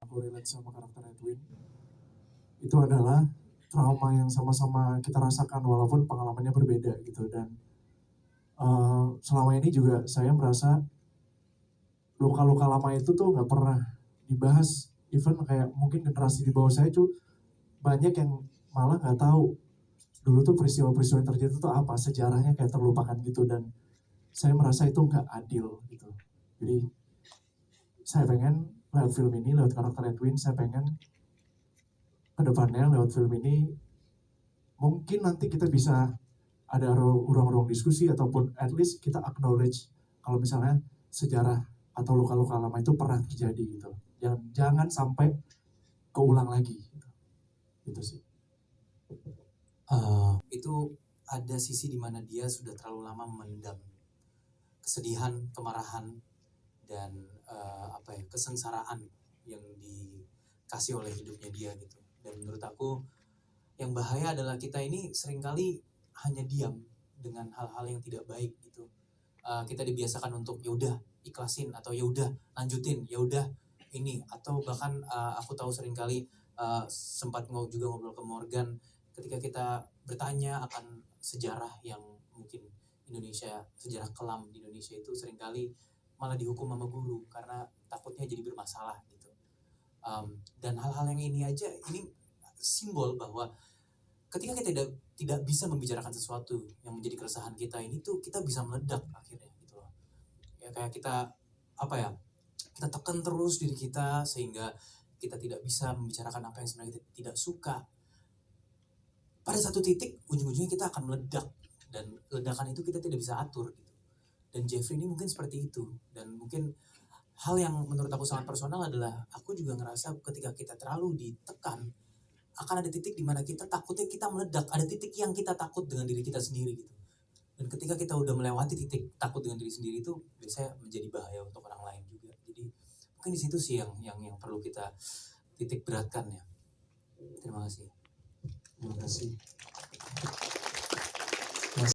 aku relate sama karakter Edwin, itu adalah trauma yang sama-sama kita rasakan walaupun pengalamannya berbeda gitu. Dan selama ini juga saya merasa luka-luka lama itu tuh nggak pernah dibahas. Even kayak mungkin generasi di bawah saya tuh banyak yang malah nggak tahu dulu tuh peristiwa-peristiwa yang terjadi itu apa, sejarahnya kayak terlupakan gitu. Dan saya merasa itu nggak adil gitu. Jadi saya pengen lewat film ini, lewat karakter Edwin, saya pengen kedepannya lewat film ini mungkin nanti kita bisa ada ruang-ruang diskusi ataupun at least kita acknowledge kalau misalnya sejarah atau luka-luka lama itu pernah terjadi gitu. Jangan sampai keulang lagi gitu. Itu sih. Itu ada sisi di mana dia sudah terlalu lama memendam kesedihan, kemarahan, dan kesengsaraan yang dikasih oleh hidupnya dia gitu. Dan menurut aku yang bahaya adalah kita ini seringkali hanya diam dengan hal-hal yang tidak baik gitu. Kita dibiasakan untuk ya udah ikhlasin, atau ya udah lanjutin, ya udah ini, atau bahkan aku tahu seringkali sempat juga ngobrol ke Morgan ketika kita bertanya akan sejarah yang mungkin Indonesia, sejarah kelam di Indonesia itu seringkali malah dihukum sama guru karena takutnya jadi bermasalah gitu. Dan hal-hal yang ini aja, ini simbol bahwa ketika kita tidak bisa membicarakan sesuatu yang menjadi keresahan kita ini tuh, kita bisa meledak akhirnya gitu loh. Ya kayak kita kita tekan terus diri kita sehingga kita tidak bisa membicarakan apa yang sebenarnya kita tidak suka. Pada satu titik ujung-ujungnya kita akan meledak, dan ledakan itu kita tidak bisa atur gitu. Dan Jeffrey ini mungkin seperti itu. Dan mungkin hal yang menurut aku sangat personal adalah aku juga ngerasa ketika kita terlalu ditekan akan ada titik di mana kita takutnya kita meledak. Ada titik yang kita takut dengan diri kita sendiri gitu. Dan ketika kita udah melewati titik takut dengan diri sendiri itu biasanya menjadi bahaya untuk orang lain juga. Jadi mungkin di situ sih yang perlu kita titik beratkan ya. Terima kasih. Terima kasih.